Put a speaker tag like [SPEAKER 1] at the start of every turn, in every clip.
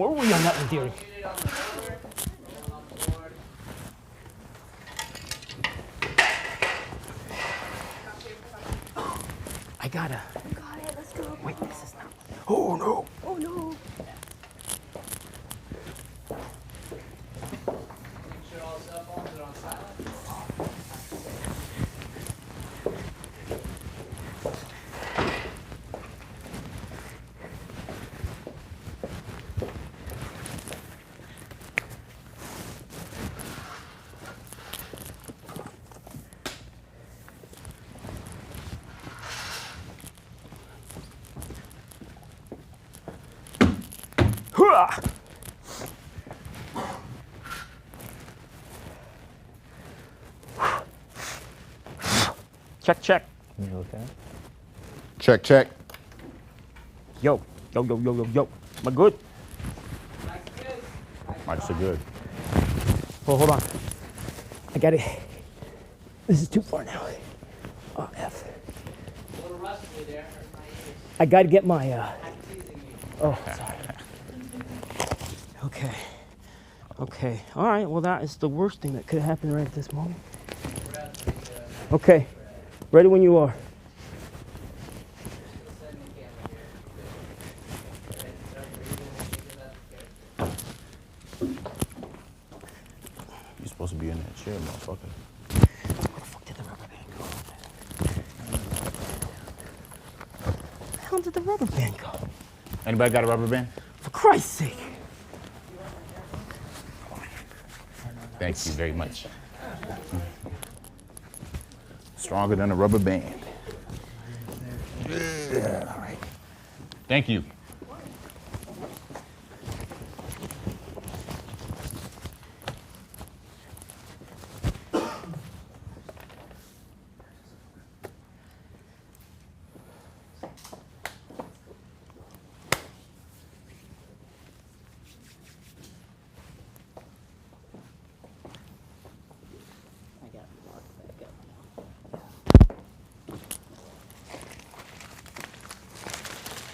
[SPEAKER 1] Where were we on that one, dearie? I gotta.
[SPEAKER 2] Got it, let's go.
[SPEAKER 1] Wait, this is not. Oh no!
[SPEAKER 2] Oh no!
[SPEAKER 3] Make sure all cell phones are on silent.
[SPEAKER 1] Hurrah! Check, check.
[SPEAKER 4] You okay?
[SPEAKER 5] Check, check.
[SPEAKER 1] Yo, yo, yo, yo, yo, yo. Am I good?
[SPEAKER 5] Mike's so good.
[SPEAKER 1] Oh, hold on. I got it. This is too far now. Oh, F.
[SPEAKER 3] A little rusty there. My ears.
[SPEAKER 1] I gotta get my,
[SPEAKER 3] I'm teasing you.
[SPEAKER 1] oh, sorry. Okay. Okay. All right. Well, that is the worst thing that could have happened right at this moment. Okay. Ready when you are.
[SPEAKER 5] You're supposed to be in that chair, motherfucker.
[SPEAKER 1] Where the fuck did the rubber band go? Where the hell did the rubber band go?
[SPEAKER 5] Anybody got a rubber band?
[SPEAKER 1] For Christ's sake.
[SPEAKER 5] Thank you very much. Stronger than a rubber band. Yeah, all right. Thank you.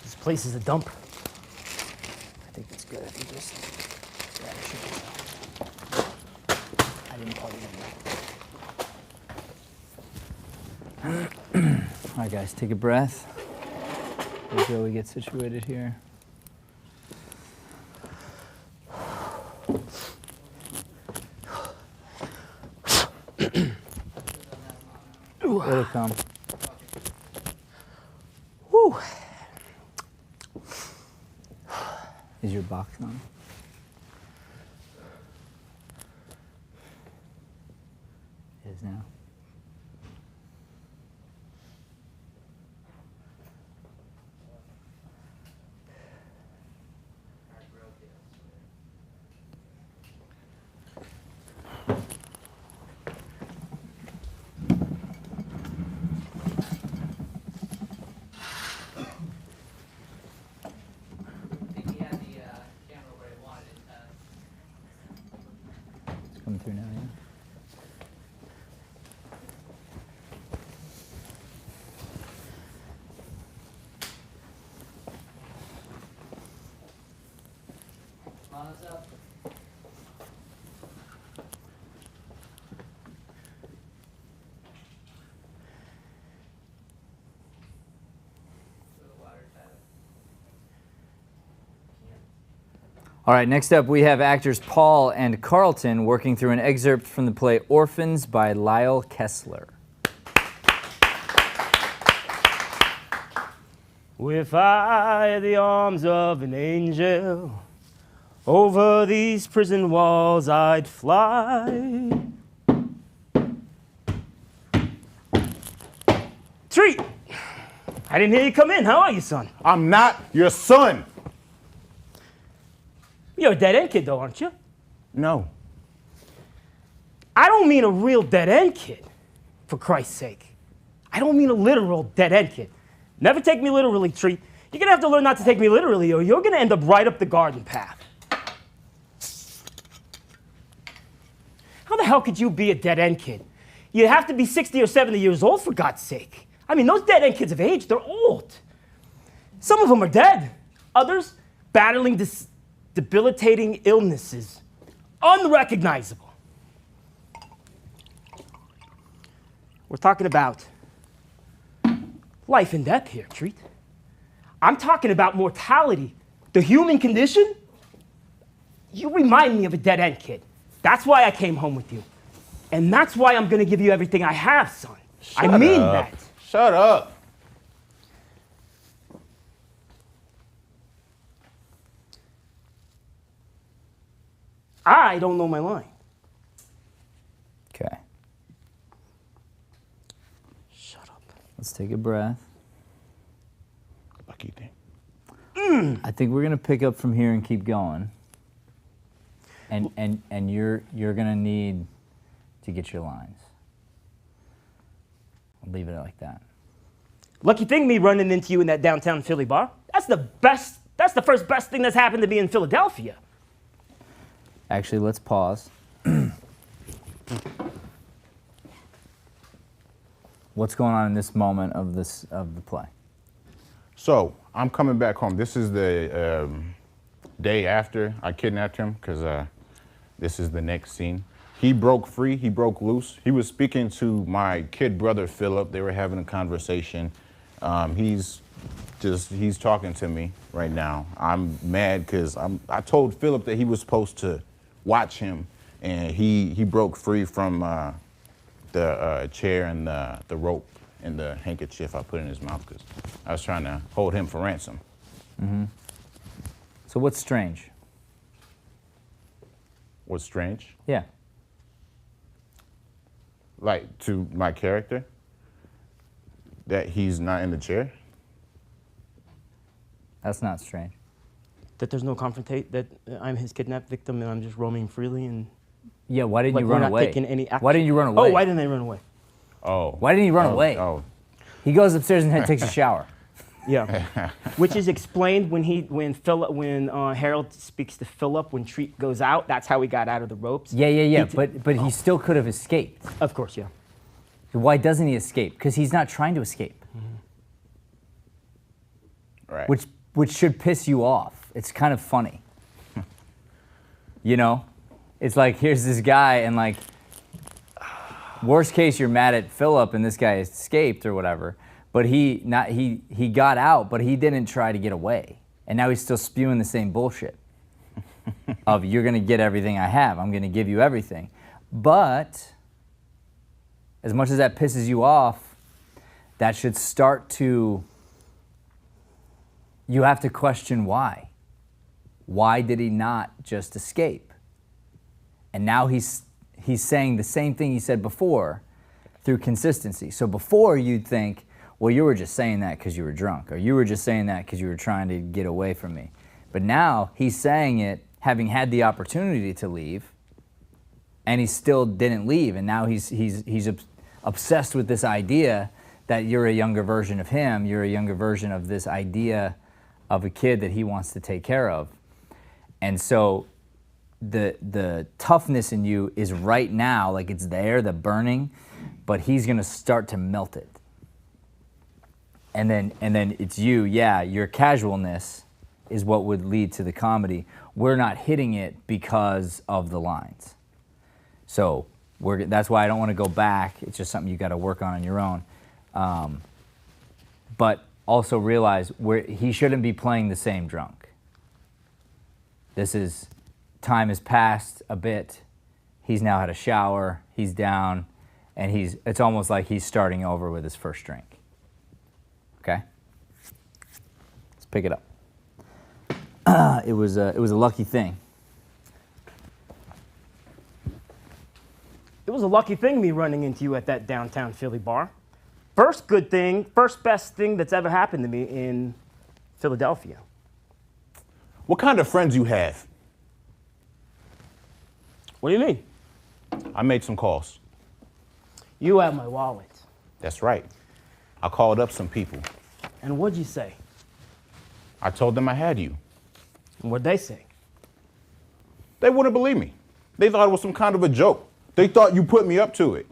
[SPEAKER 1] This place is a dump. I think it's good if you just. Yeah, it should be. I didn't plug it in.
[SPEAKER 4] All right, guys, take a breath. Until we get situated here. Let it come.
[SPEAKER 1] Whew.
[SPEAKER 4] Is your box on? It is now. Coming through now, yeah. All right, next up we have actors Paul and Karlton working through an excerpt from the play Orphans by Lyle Kessler.
[SPEAKER 1] If I had the arms of an angel, over these prison walls I'd fly. Treat! I didn't hear you come in. How are you, son?
[SPEAKER 5] I'm not your son.
[SPEAKER 1] You're a dead-end kid, though, aren't you?
[SPEAKER 5] No.
[SPEAKER 1] I don't mean a real dead-end kid, for Christ's sake. I don't mean a literal dead-end kid. Never take me literally, Treat. You're going to have to learn not to take me literally, or you're going to end up right up the garden path. How the hell could you be a dead-end kid? You have to be 60 or 70 years old, for God's sake. I mean, those dead-end kids of age, they're old. Some of them are dead. Others, battling debilitating illnesses, unrecognizable. We're talking about life and death here, Treat. I'm talking about mortality, the human condition. You remind me of a dead-end kid. That's why I came home with you. And that's why I'm gonna give you everything I have, son. I mean that.
[SPEAKER 5] Shut up.
[SPEAKER 1] I don't know my line.
[SPEAKER 4] Okay.
[SPEAKER 1] Shut up.
[SPEAKER 4] Let's take a breath.
[SPEAKER 5] Lucky thing.
[SPEAKER 4] I think we're gonna pick up from here and keep going. And you're gonna need to get your lines. I'll leave it like that.
[SPEAKER 1] Lucky thing me running into you in that downtown Philly bar. That's the first best thing that's happened to me in Philadelphia.
[SPEAKER 4] Actually, let's pause. What's going on in this moment of the play?
[SPEAKER 5] So I'm coming back home. This is the day after I kidnapped him, because this is the next scene. He broke free. He broke loose. He was speaking to my kid brother Philip. They were having a conversation. He's talking to me right now. I'm mad because I told Philip that he was supposed to watch him, and he broke free from the chair and the rope and the handkerchief I put in his mouth because I was trying to hold him for ransom.
[SPEAKER 4] Mm-hmm. So what's strange?
[SPEAKER 5] What's strange?
[SPEAKER 4] Yeah.
[SPEAKER 5] Like, to my character, that he's not in the chair?
[SPEAKER 4] That's not strange.
[SPEAKER 1] That there's no confrontation, that I'm his kidnapped victim and I'm just roaming freely and
[SPEAKER 4] Yeah, why didn't
[SPEAKER 1] like
[SPEAKER 4] you
[SPEAKER 1] we're
[SPEAKER 4] run
[SPEAKER 1] not
[SPEAKER 4] away?
[SPEAKER 1] taking any action.
[SPEAKER 4] Why didn't you run away?
[SPEAKER 1] Oh, why didn't I run away?
[SPEAKER 5] Oh.
[SPEAKER 4] Why didn't he run
[SPEAKER 5] Oh,
[SPEAKER 4] away?
[SPEAKER 5] Oh.
[SPEAKER 4] He goes upstairs and takes a shower.
[SPEAKER 1] Yeah, which is explained when Harold speaks to Philip when Treat goes out. That's how he got out of the ropes.
[SPEAKER 4] Yeah. But he still could have escaped.
[SPEAKER 1] Of course, yeah.
[SPEAKER 4] Why doesn't he escape? Because he's not trying to escape.
[SPEAKER 5] Right.
[SPEAKER 4] Which should piss you off. It's kind of funny. You know? It's like, here's this guy, and like, worst case, you're mad at Philip and this guy escaped or whatever. But he got out, but he didn't try to get away. And now he's still spewing the same bullshit of, you're gonna get everything I have. I'm gonna give you everything. But as much as that pisses you off, that should start to, you have to question why. Why did he not just escape? And now he's saying the same thing he said before through consistency. So before you'd think, well, you were just saying that because you were drunk, or you were just saying that because you were trying to get away from me. But now he's saying it having had the opportunity to leave, and he still didn't leave. And now he's obsessed with this idea that you're a younger version of him, you're a younger version of this idea of a kid that he wants to take care of. And so the toughness in you is right now, like it's there, the burning, but he's gonna start to melt it. And then it's you, yeah, your casualness is what would lead to the comedy. We're not hitting it because of the lines. So that's why I don't want to go back. It's just something you got to work on your own. But also realize he shouldn't be playing the same drunk. Time has passed a bit. He's now had a shower, he's down, and it's almost like he's starting over with his first drink. Okay? Let's pick it up. It was a lucky thing.
[SPEAKER 1] It was a lucky thing me running into you at that downtown Philly bar. First best thing that's ever happened to me in Philadelphia.
[SPEAKER 5] What kind of friends you have?
[SPEAKER 1] What do you mean?
[SPEAKER 5] I made some calls.
[SPEAKER 1] You have my wallet.
[SPEAKER 5] That's right. I called up some people.
[SPEAKER 1] And what'd you say?
[SPEAKER 5] I told them I had you.
[SPEAKER 1] And what'd they say?
[SPEAKER 5] They wouldn't believe me. They thought it was some kind of a joke. They thought you put me up to it.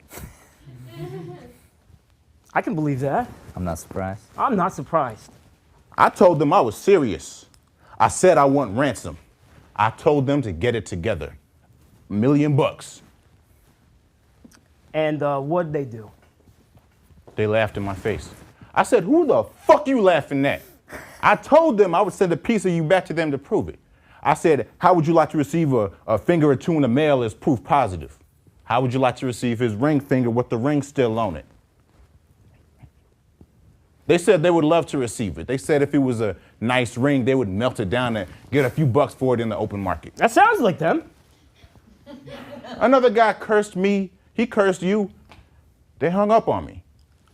[SPEAKER 1] I can believe that.
[SPEAKER 4] I'm not surprised.
[SPEAKER 1] I'm not surprised.
[SPEAKER 5] I told them I was serious. I said I want ransom. I told them to get it together. $1 million.
[SPEAKER 1] And what'd they do?
[SPEAKER 5] They laughed in my face. I said, who the fuck you laughing at? I told them I would send a piece of you back to them to prove it. I said, how would you like to receive a finger or two in the mail as proof positive? How would you like to receive his ring finger with the ring still on it? They said they would love to receive it. They said if it was a nice ring, they would melt it down and get a few bucks for it in the open market.
[SPEAKER 1] That sounds like them.
[SPEAKER 5] Another guy cursed me. He cursed you. They hung up on me.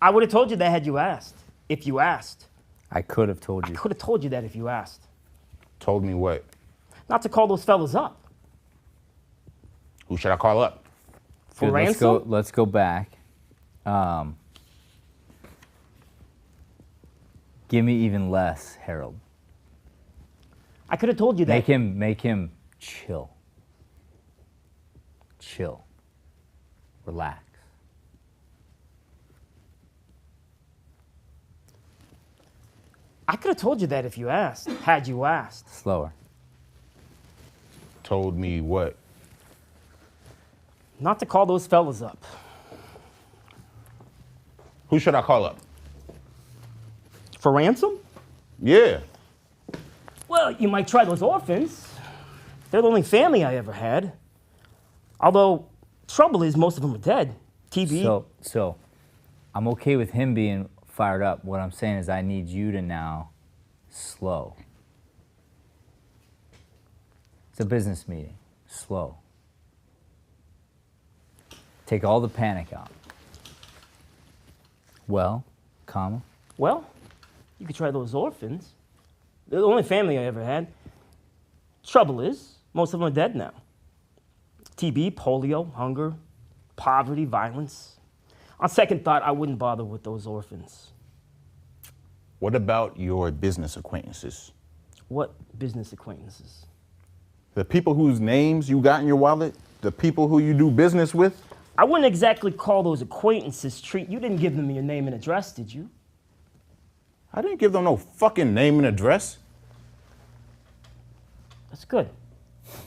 [SPEAKER 1] I would have told you that had you asked. If you asked.
[SPEAKER 4] I could have told
[SPEAKER 1] I
[SPEAKER 4] you.
[SPEAKER 1] could have told you that if you asked.
[SPEAKER 5] Told me what?
[SPEAKER 1] Not to call those fellas up.
[SPEAKER 5] Who should I call up?
[SPEAKER 1] For
[SPEAKER 4] Good,
[SPEAKER 1] ransom?
[SPEAKER 4] let's go back. Give me even less, Harold.
[SPEAKER 1] I could have told you that.
[SPEAKER 4] Make him chill. Chill. Relax.
[SPEAKER 1] I could have told you that if you asked. Had you asked.
[SPEAKER 4] Slower.
[SPEAKER 5] Told me what?
[SPEAKER 1] Not to call those fellas up.
[SPEAKER 5] Who should I call up?
[SPEAKER 1] For ransom?
[SPEAKER 5] Yeah.
[SPEAKER 1] Well, you might try those orphans. They're the only family I ever had. Although, trouble is most of them are dead. TB.
[SPEAKER 4] So, I'm okay with him being fired up. What I'm saying is I need you to now slow. It's a business meeting. Slow. Take all the panic out. Well, comma.
[SPEAKER 1] Well, you could try those orphans. They're the only family I ever had. Trouble is, most of them are dead now. TB, polio, hunger, poverty, violence. On second thought, I wouldn't bother with those orphans.
[SPEAKER 5] What about your business acquaintances?
[SPEAKER 1] What business acquaintances?
[SPEAKER 5] The people whose names you got in your wallet? The people who you do business with?
[SPEAKER 1] I wouldn't exactly call those acquaintances. Treat. You didn't give them your name and address, did you?
[SPEAKER 5] I didn't give them no fucking name and address.
[SPEAKER 1] That's good.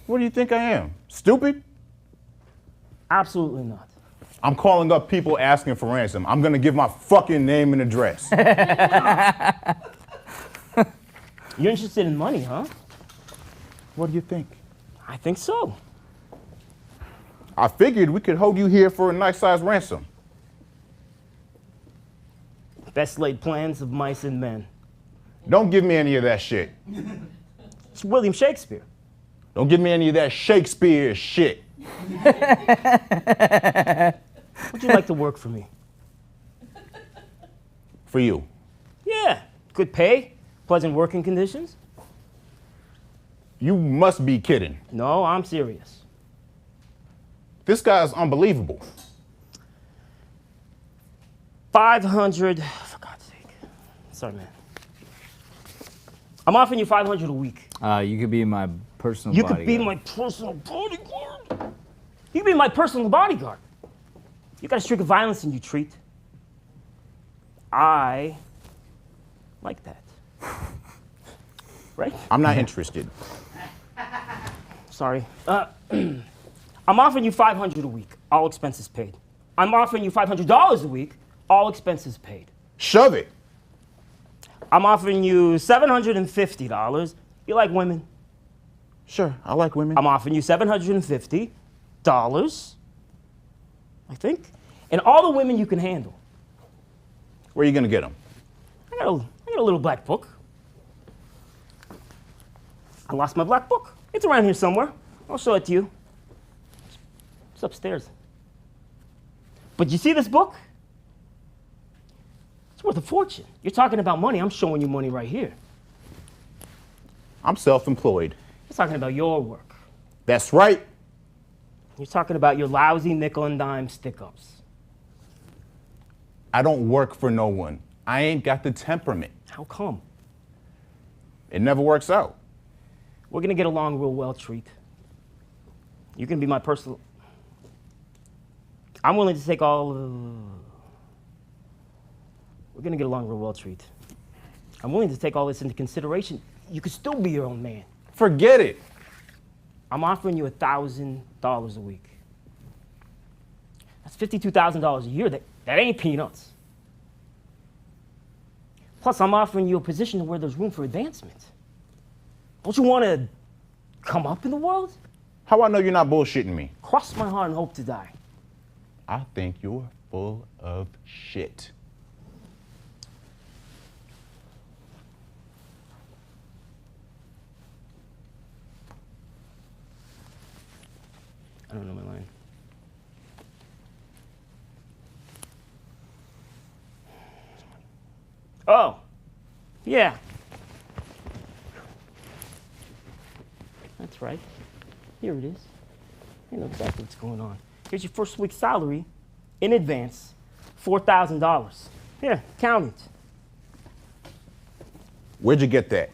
[SPEAKER 5] What do you think I am? Stupid?
[SPEAKER 1] Absolutely not.
[SPEAKER 5] I'm calling up people asking for ransom. I'm gonna give my fucking name and address.
[SPEAKER 1] You're interested in money, huh?
[SPEAKER 5] What do you think?
[SPEAKER 1] I think so.
[SPEAKER 5] I figured we could hold you here for a nice sized ransom.
[SPEAKER 1] Best laid plans of mice and men.
[SPEAKER 5] Don't give me any of that shit.
[SPEAKER 1] It's William Shakespeare.
[SPEAKER 5] Don't give me any of that Shakespeare shit.
[SPEAKER 1] Would you like to work for me?
[SPEAKER 5] For you.
[SPEAKER 1] Yeah. Good pay, pleasant working conditions.
[SPEAKER 5] You must be kidding.
[SPEAKER 1] No, I'm serious.
[SPEAKER 5] This guy's unbelievable.
[SPEAKER 1] 500, for God's sake. Sorry, man. I'm offering you 500 a week.
[SPEAKER 4] You could be my personal
[SPEAKER 1] You
[SPEAKER 4] bodyguard.
[SPEAKER 1] could be my personal bodyguard. You could be my personal bodyguard. You got a streak of violence in you, Treat. I like that. Right?
[SPEAKER 5] I'm not interested.
[SPEAKER 1] Sorry. I'm offering you 500 a week, all expenses paid. I'm offering you $500 a week, all expenses paid.
[SPEAKER 5] Shove it.
[SPEAKER 1] I'm offering you $750. You like women?
[SPEAKER 5] Sure, I like women.
[SPEAKER 1] I'm offering you $750, I think, and all the women you can handle.
[SPEAKER 5] Where are you gonna get them?
[SPEAKER 1] I got a little black book. I lost my black book. It's around here somewhere. I'll show it to you. It's upstairs. But you see this book? It's worth a fortune. You're talking about money. I'm showing you money right here.
[SPEAKER 5] I'm self-employed.
[SPEAKER 1] You're talking about your work.
[SPEAKER 5] That's right.
[SPEAKER 1] You're talking about your lousy nickel and dime stick-ups.
[SPEAKER 5] I don't work for no one. I ain't got the temperament.
[SPEAKER 1] How come?
[SPEAKER 5] It never works out.
[SPEAKER 1] We're gonna get along real well, Treat. You can be my personal. I'm willing to take all. We're gonna get along real well, Treat. I'm willing to take all this into consideration. You could still be your own man.
[SPEAKER 5] Forget it.
[SPEAKER 1] I'm offering you $1,000 a week. That's $52,000 a year. That ain't peanuts. Plus, I'm offering you a position where there's room for advancement. Don't you want to come up in the world?
[SPEAKER 5] How I know you're not bullshitting me?
[SPEAKER 1] Cross my heart and hope to die.
[SPEAKER 5] I think you're full of shit.
[SPEAKER 1] I don't know my line. Oh, yeah. That's right. Here it is. You know exactly what's going on. Here's your first week's salary in advance, $4,000. Here, count it.
[SPEAKER 5] Where'd you get that?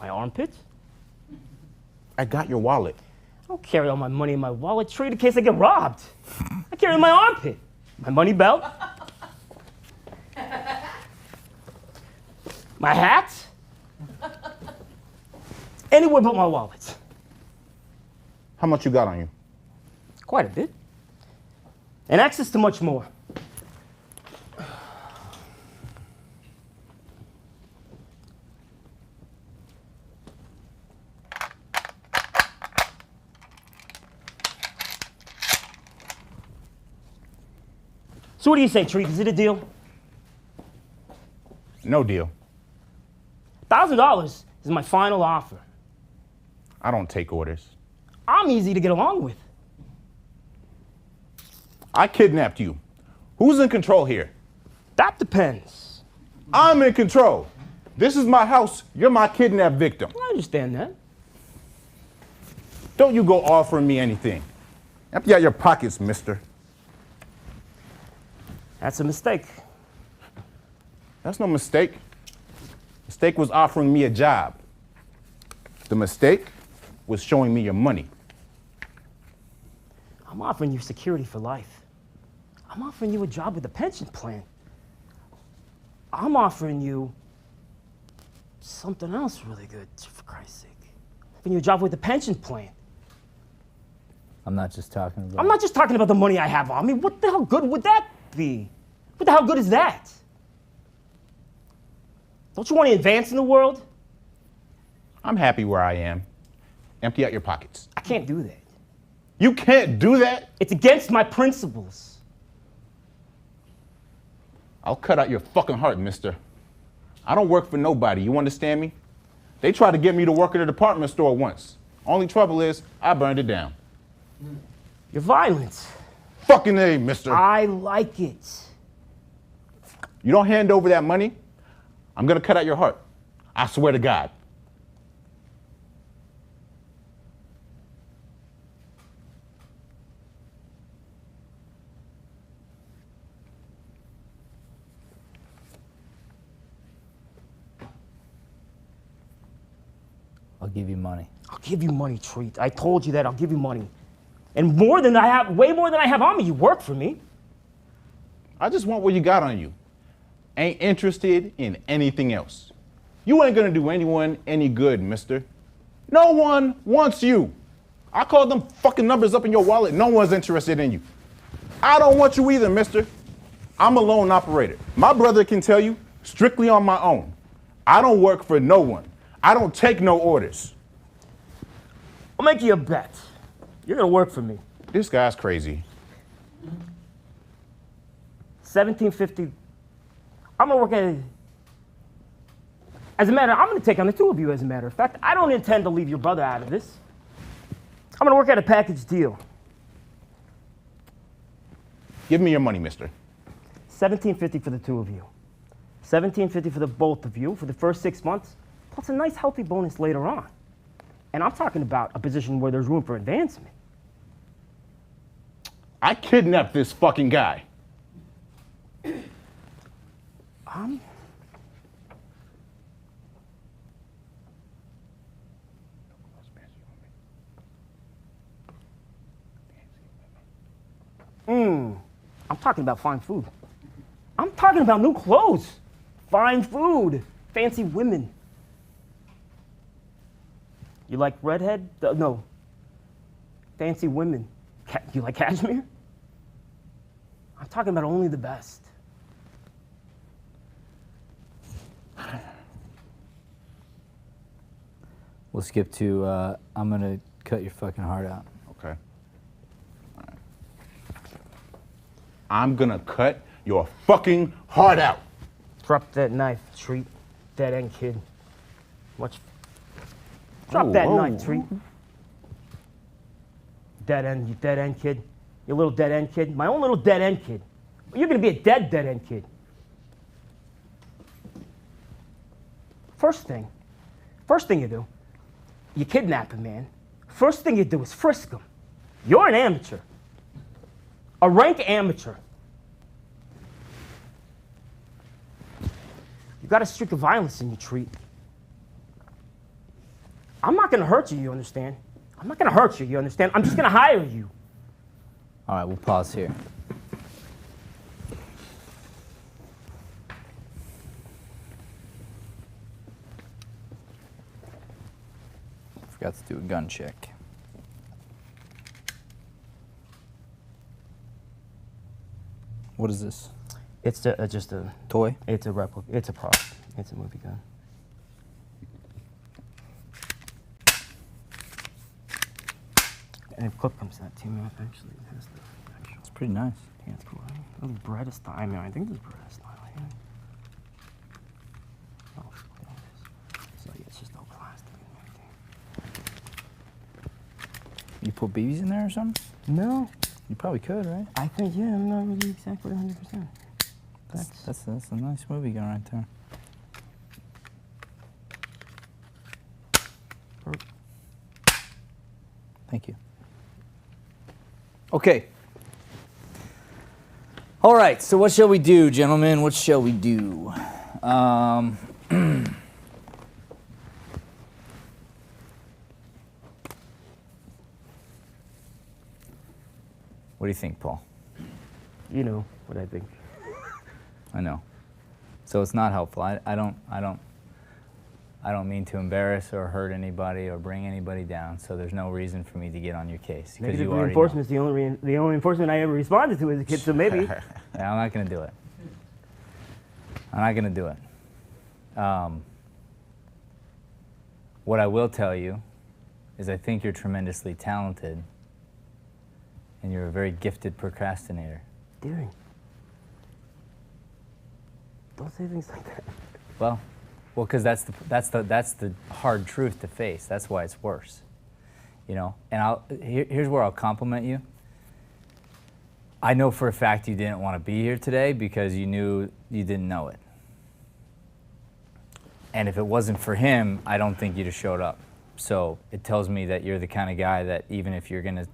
[SPEAKER 1] My armpit?
[SPEAKER 5] I got your wallet.
[SPEAKER 1] I don't carry all my money in my wallet, trade in case I get robbed. I carry it in my armpit. My money belt. My hat. Anywhere but my wallet.
[SPEAKER 5] How much you got on you?
[SPEAKER 1] Quite a bit. And access to much more. So what do you say, Treat? Is it a deal?
[SPEAKER 5] No deal.
[SPEAKER 1] $1,000 is my final offer.
[SPEAKER 5] I don't take orders.
[SPEAKER 1] I'm easy to get along with.
[SPEAKER 5] I kidnapped you. Who's in control here?
[SPEAKER 1] That depends.
[SPEAKER 5] I'm in control. This is my house. You're my kidnapped victim.
[SPEAKER 1] I understand that.
[SPEAKER 5] Don't you go offering me anything. Empty out your pockets, mister.
[SPEAKER 1] That's a mistake.
[SPEAKER 5] That's no mistake. Mistake was offering me a job. The mistake was showing me your money.
[SPEAKER 1] I'm offering you security for life. I'm offering you a job with a pension plan. I'm offering you something else really good, for Christ's sake. I'm offering you a job with a pension plan.
[SPEAKER 4] I'm not just talking about.
[SPEAKER 1] I'm not just talking about the money I have on me. What the hell good would that be? What the hell good is that? Don't you want to advance in the world?
[SPEAKER 5] I'm happy where I am. Empty out your pockets.
[SPEAKER 1] I can't do that.
[SPEAKER 5] You can't do that?
[SPEAKER 1] It's against my principles.
[SPEAKER 5] I'll cut out your fucking heart, mister. I don't work for nobody, you understand me? They tried to get me to work at a department store once. Only trouble is, I burned it down.
[SPEAKER 1] You're violent.
[SPEAKER 5] Fucking A, mister.
[SPEAKER 1] I like it.
[SPEAKER 5] You don't hand over that money, I'm gonna cut out your heart. I swear to God.
[SPEAKER 4] I'll give you money.
[SPEAKER 1] I'll give you money, Treat. I told you that. I'll give you money. And more than I have, way more than I have on me. You work for me.
[SPEAKER 5] I just want what you got on you. Ain't interested in anything else. You ain't gonna do anyone any good, mister. No one wants you. I called them fucking numbers up in your wallet. No one's interested in you. I don't want you either, mister. I'm a lone operator. My brother can tell you, strictly on my own. I don't work for no one. I don't take no orders.
[SPEAKER 1] I'll make you a bet. You're gonna work for me.
[SPEAKER 5] This guy's crazy.
[SPEAKER 1] $17.50. I'm gonna work at. I'm gonna take on the two of you. As a matter of fact, I don't intend to leave your brother out of this. I'm gonna work at a package deal.
[SPEAKER 5] Give me your money, mister.
[SPEAKER 1] $17.50 for the two of you. $17.50 for the both of you for the first 6 months, plus a nice healthy bonus later on. And I'm talking about a position where there's room for advancement.
[SPEAKER 5] I kidnapped this fucking guy.
[SPEAKER 1] I'm talking about fine food. I'm talking about new clothes, fine food, fancy women. You like redhead? No. Fancy women. You like cashmere? I'm talking about only the best.
[SPEAKER 4] We'll skip to, I'm gonna cut your fucking heart out.
[SPEAKER 5] Okay. All right. I'm gonna cut your fucking heart out.
[SPEAKER 1] Drop that knife, Treat. Dead end kid. Watch. Drop that knife, Treat. Dead end, you dead end kid. You little dead end kid. My own little dead end kid. You're gonna be a dead end kid. First thing you do, you kidnap a man. First thing you do is frisk him. You're an amateur. A rank amateur. You got a streak of violence in your Treat. I'm not gonna hurt you, you understand? I'm not gonna hurt you, you understand? I'm just gonna hire you.
[SPEAKER 4] All right, we'll pause here. Forgot to do a gun check. What is this?
[SPEAKER 1] It's just a
[SPEAKER 4] Toy?
[SPEAKER 1] It's a replica. It's a prop. It's a movie gun. And a clip comes that team out actually. It has the actual.
[SPEAKER 4] It's pretty nice.
[SPEAKER 1] Yeah, it's cool. Right? Oh, there's Beretta style. I mean, I think there's Beretta style. Yeah. Oh, look at this. So yeah, it's just all plastic and everything.
[SPEAKER 4] You put BBs in there or something?
[SPEAKER 1] No,
[SPEAKER 4] You probably could, right?
[SPEAKER 1] I think yeah. I'm not really exactly 100%.
[SPEAKER 4] That's a nice movie gun right there. Thank you. Okay. All right, so what shall we do, gentlemen? What shall we do? What do you think, Paul?
[SPEAKER 1] You know what I think.
[SPEAKER 4] I know. So it's not helpful. I don't mean to embarrass or hurt anybody or bring anybody down. So there's no reason for me to get on your case because
[SPEAKER 1] Negative
[SPEAKER 4] you already
[SPEAKER 1] reinforcement
[SPEAKER 4] know.
[SPEAKER 1] is the only reinforcement I ever responded to as a kid. So maybe.
[SPEAKER 4] Yeah, I'm not gonna do it. I'm not gonna do it. What I will tell you is I think you're tremendously talented and you're a very gifted procrastinator.
[SPEAKER 1] Deering. Don't say things like that.
[SPEAKER 4] Well, because that's the hard truth to face. That's why it's worse, you know. And here's where I'll compliment you. I know for a fact you didn't want to be here today because you knew you didn't know it. And if it wasn't for him, I don't think you'd have showed up. So it tells me that you're the kind of guy that even if you're gonna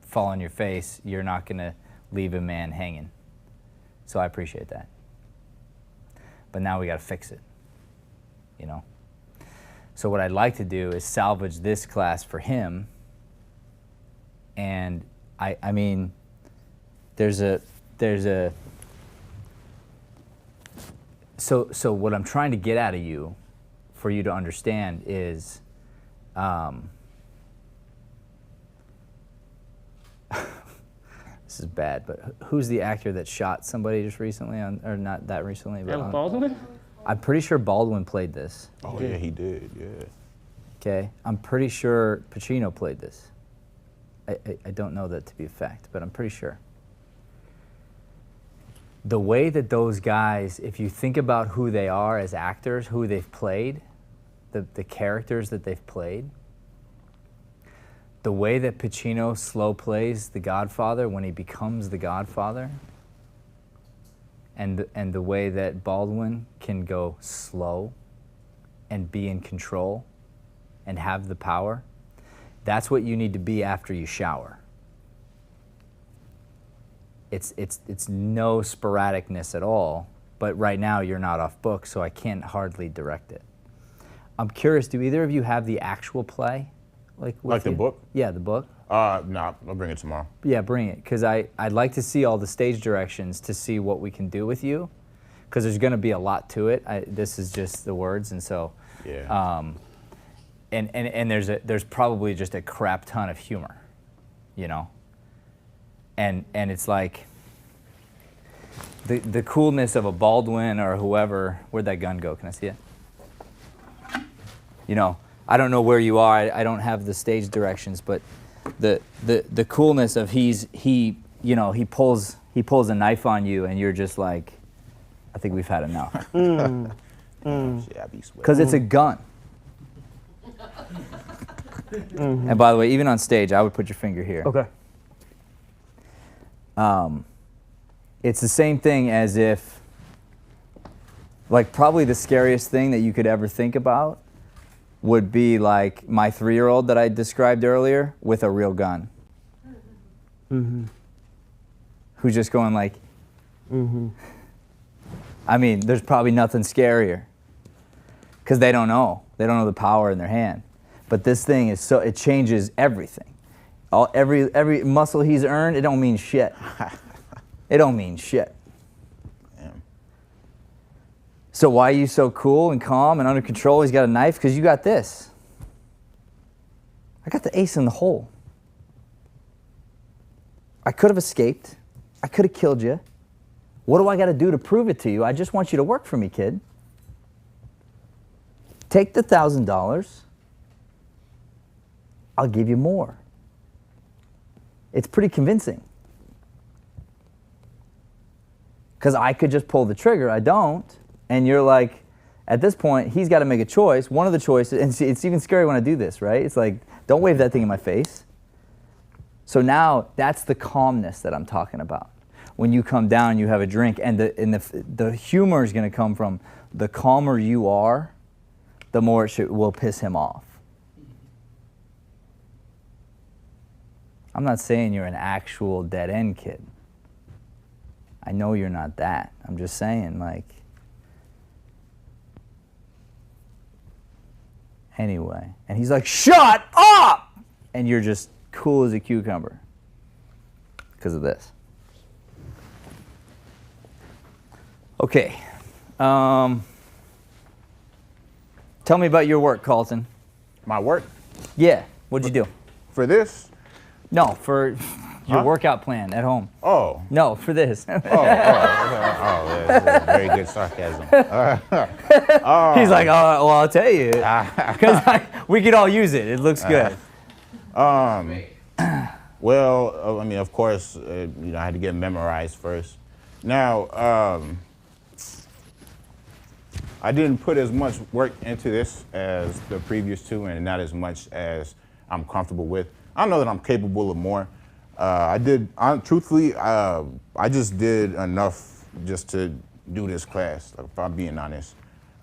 [SPEAKER 4] fall on your face, you're not gonna leave a man hanging. So I appreciate that. But now we gotta fix it, you know? So what I'd like to do is salvage this class for him. And I mean, so what I'm trying to get out of you, for you to understand is, this is bad, but who's the actor that shot somebody just recently, or not that recently, but
[SPEAKER 1] Alec Baldwin?
[SPEAKER 4] I'm pretty sure Baldwin played this.
[SPEAKER 5] Oh yeah, he did. Yeah.
[SPEAKER 4] Okay, I'm pretty sure Pacino played this. I don't know that to be a fact, but I'm pretty sure. The way that those guys, if you think about who they are as actors, who they've played, the characters that they've played, the way that Pacino slow plays the Godfather when he becomes the Godfather, and the way that Baldwin can go slow and be in control and have the power, that's what you need to be after you shower. It's no sporadicness at all, but right now you're not off book, so I can't hardly direct it. I'm curious, do either of you have the actual play? Like
[SPEAKER 5] the book?
[SPEAKER 4] Yeah, the book.
[SPEAKER 5] Nah, I'll bring it tomorrow.
[SPEAKER 4] Yeah, bring it, because I'd like to see all the stage directions to see what we can do with you, because there's going to be a lot to it. This is just the words, and so
[SPEAKER 5] Yeah.
[SPEAKER 4] and there's probably just a crap ton of humor, you know. And it's like the coolness of a Baldwin or whoever. Where'd that gun go? Can I see it? You know, I don't know where you are. I don't have the stage directions, but the coolness of he pulls a knife on you, and you're just like, I think we've had enough.
[SPEAKER 5] Shit, I be sweating.
[SPEAKER 4] Because it's a gun. And by the way, even on stage, I would put your finger here.
[SPEAKER 1] Okay.
[SPEAKER 4] It's the same thing as if, like, probably the scariest thing that you could ever think about would be like my 3-year-old that I described earlier with a real gun.
[SPEAKER 1] Mm-hmm.
[SPEAKER 4] Who's just going like,
[SPEAKER 1] Mm-hmm.
[SPEAKER 4] I mean, there's probably nothing scarier. Because they don't know. They don't know the power in their hand. But this thing is so, it changes everything. Every muscle he's earned, it don't mean shit. It don't mean shit.
[SPEAKER 5] Damn.
[SPEAKER 4] So why are you so cool and calm and under control? He's got a knife because you got this. I got the ace in the hole. I could have escaped. I could have killed you. What do I got to do to prove it to you? I just want you to work for me, kid. Take the $1,000. I'll give you more. It's pretty convincing. Because I could just pull the trigger. I don't. And you're like, at this point, he's got to make a choice. One of the choices, and see, it's even scary when I do this, right? It's like, don't wave that thing in my face. So now, that's the calmness that I'm talking about. When you come down, you have a drink, and the humor is going to come from the calmer you are, the more it will piss him off. I'm not saying you're an actual dead-end kid. I know you're not that. I'm just saying, like, anyway. And he's like, shut up! And you're just cool as a cucumber because of this. Okay. Tell me about your work, Karlton.
[SPEAKER 5] My work
[SPEAKER 4] Yeah. What'd you do?
[SPEAKER 5] for this?
[SPEAKER 4] No, for your
[SPEAKER 5] Huh?
[SPEAKER 4] workout plan at home.
[SPEAKER 5] Oh.
[SPEAKER 4] No, for this.
[SPEAKER 5] Yeah, very good sarcasm.
[SPEAKER 4] He's like, oh, well, I'll tell you. Because we could all use it. It looks good.
[SPEAKER 5] Well, I mean, of course, I had to get memorized first. Now, I didn't put as much work into this as the previous two, and not as much as I'm comfortable with. I know that I'm capable of more. Truthfully, I just did enough just to do this class, if I'm being honest.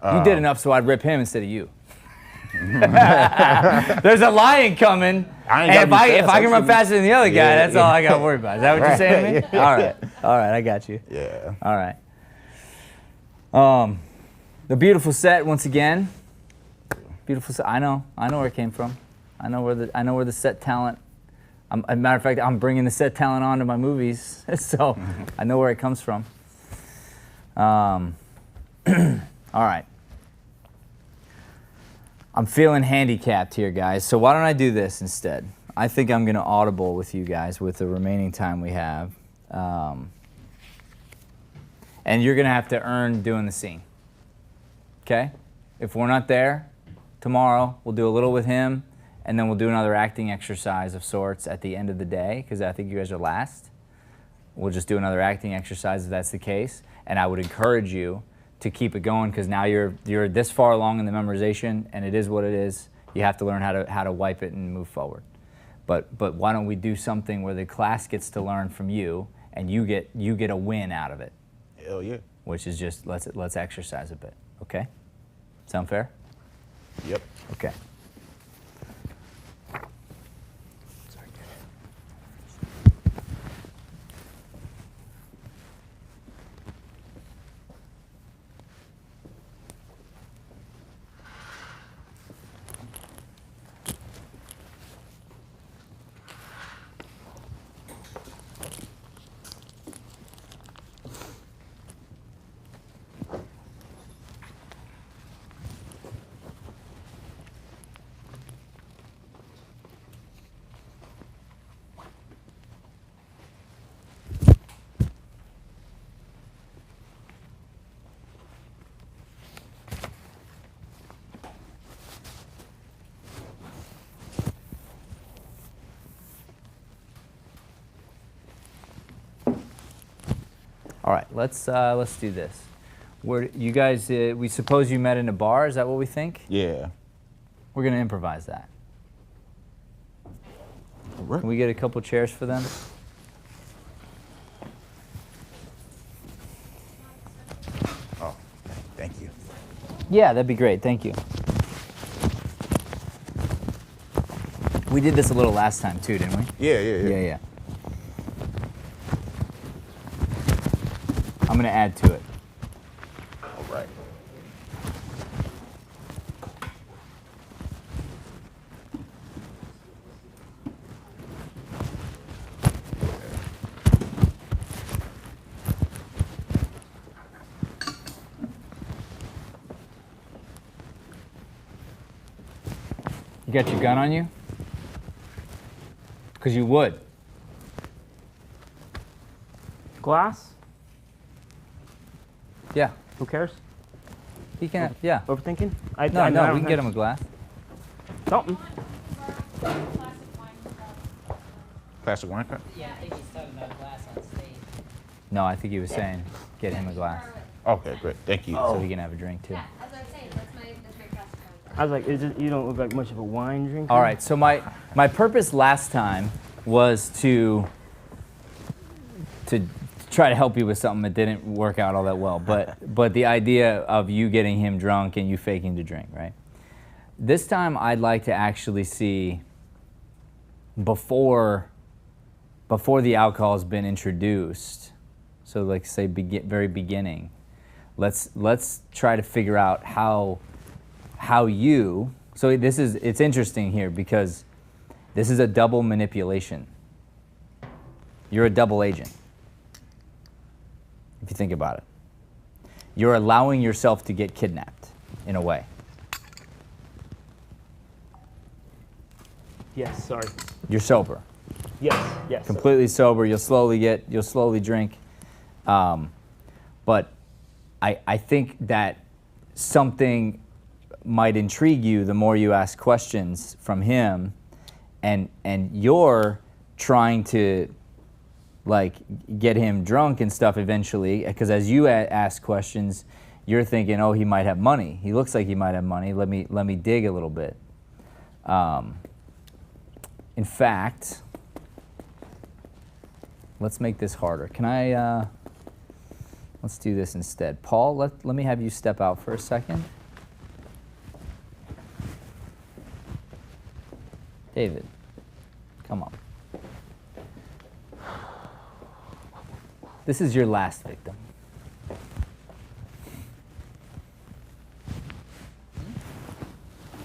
[SPEAKER 4] You did enough so I'd rip him instead of you. There's a lion coming, and if I can run faster than the other guy, that's all I got to worry about. Is that what you're saying to me? All right, I got you.
[SPEAKER 5] Yeah.
[SPEAKER 4] All right. The beautiful set once again. Beautiful set. I know where it came from. I know where the set talent. As a matter of fact, I'm bringing the set talent onto my movies, so I know where it comes from. All right. I'm feeling handicapped here, guys, so why don't I do this instead? I think I'm going to audible with you guys with the remaining time we have. And you're going to have to earn doing the scene. Okay? If we're not there, tomorrow we'll do a little with him, and then we'll do another acting exercise of sorts at the end of the day, because I think you guys are last. We'll just do another acting exercise if that's the case, and I would encourage you to keep it going, because now you're this far along in the memorization, and it is what it is. You have to learn how to wipe it and move forward. But why don't we do something where the class gets to learn from you, and you get a win out of it?
[SPEAKER 5] Hell yeah.
[SPEAKER 4] Which is just let's exercise a bit. Okay? Sound fair?
[SPEAKER 5] Yep.
[SPEAKER 4] Okay. All right, let's do this. Where you guys? We suppose you met in a bar. Is that what we think?
[SPEAKER 5] Yeah.
[SPEAKER 4] We're gonna improvise that.
[SPEAKER 5] All right.
[SPEAKER 4] Can we get a couple chairs for them?
[SPEAKER 5] Oh, thank you.
[SPEAKER 4] Yeah, that'd be great. Thank you. We did this a little last time too, didn't we?
[SPEAKER 5] Yeah.
[SPEAKER 4] Yeah. I'm gonna add to it.
[SPEAKER 5] All right.
[SPEAKER 4] You got your gun on you? Because you would.
[SPEAKER 1] Glass?
[SPEAKER 4] Yeah.
[SPEAKER 1] Who cares?
[SPEAKER 4] He can. Yeah.
[SPEAKER 1] Overthinking?
[SPEAKER 4] No, we can get him a glass.
[SPEAKER 1] Something.
[SPEAKER 5] Plastic wine cup?
[SPEAKER 3] Yeah, I think he's talking about glass on stage.
[SPEAKER 4] No, I think he was saying get him a glass
[SPEAKER 5] Okay, great. Thank you.
[SPEAKER 4] so he can have a drink too.
[SPEAKER 2] Yeah, as I was saying, that's my classic
[SPEAKER 1] I was like, you don't look like much of a wine drinker.
[SPEAKER 4] All right. So my purpose last time was to try to help you with something that didn't work out all that well. But the idea of you getting him drunk and you faking to drink, right? This time I'd like to actually see before the alcohol has been introduced. So like say very beginning. Let's try to figure out how you. So it's interesting here because this is a double manipulation. You're a double agent. If you think about it. You're allowing yourself to get kidnapped in a way.
[SPEAKER 1] Yes, sorry.
[SPEAKER 4] You're sober.
[SPEAKER 1] Yes.
[SPEAKER 4] Completely sober. You'll slowly drink. But I think that something might intrigue you the more you ask questions from him, and you're trying to like get him drunk and stuff eventually, because as you ask questions, you're thinking, oh, he might have money. He looks like he might have money. Let me dig a little bit. In fact, let's make this harder. Can I? Let's do this instead. Paul, let me have you step out for a second. David, come on. This is your last victim.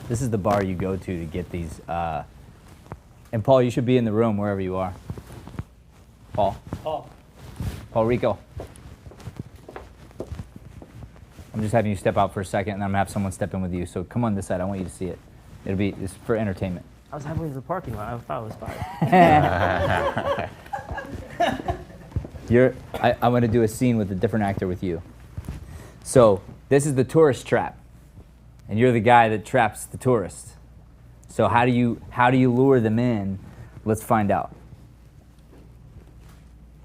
[SPEAKER 4] This is the bar you go to get these. And Paul, you should be in the room wherever you are. Paul. Paul Rico. I'm just having you step out for a second, and then I'm gonna have someone step in with you. So come on this side. I want you to see it. It's for entertainment.
[SPEAKER 1] I was halfway to the parking lot. I thought it was fine.
[SPEAKER 4] I'm going to do a scene with a different actor with you. So this is the tourist trap, and you're the guy that traps the tourist. So how do you lure them in? Let's find out.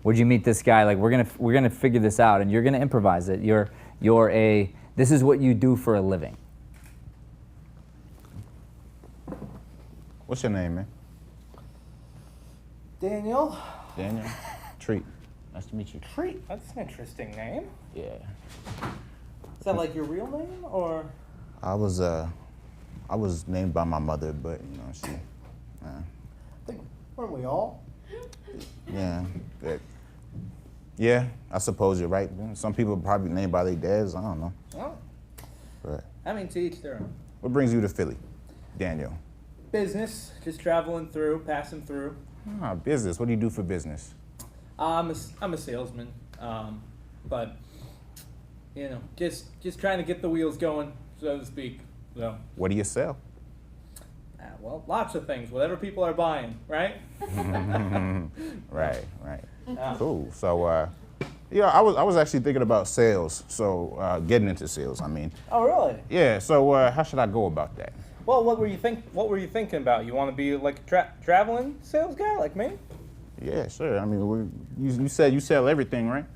[SPEAKER 4] Where'd you meet this guy? Like we're gonna figure this out, and you're gonna improvise it. This is what you do for a living.
[SPEAKER 5] What's your name, man?
[SPEAKER 6] Daniel?
[SPEAKER 5] Daniel? Treat. Nice to meet you.
[SPEAKER 6] Treat. That's an interesting name.
[SPEAKER 5] Yeah.
[SPEAKER 6] Is that like your real name or?
[SPEAKER 5] I was named by my mother, but she.
[SPEAKER 6] I think weren't we all?
[SPEAKER 5] Yeah. Yeah, I suppose you're right. Some people are probably named by their dads. I don't know.
[SPEAKER 6] Oh.
[SPEAKER 5] Right.
[SPEAKER 6] I mean, to each their own.
[SPEAKER 5] What brings you to Philly, Daniel?
[SPEAKER 6] Business, just traveling through, passing through.
[SPEAKER 5] Business. What do you do for business?
[SPEAKER 6] I'm a salesman, but just trying to get the wheels going, so to speak. So.
[SPEAKER 5] What do you sell?
[SPEAKER 6] Well, lots of things. Whatever people are buying, right?
[SPEAKER 5] Right. Cool. So, I was actually thinking about sales. So, getting into sales. I mean.
[SPEAKER 6] Oh, really?
[SPEAKER 5] Yeah. So, how should I go about that?
[SPEAKER 6] Well, what were you thinking about? You want to be like a traveling sales guy like me?
[SPEAKER 5] Yeah, sure. I mean, you said you sell everything, right?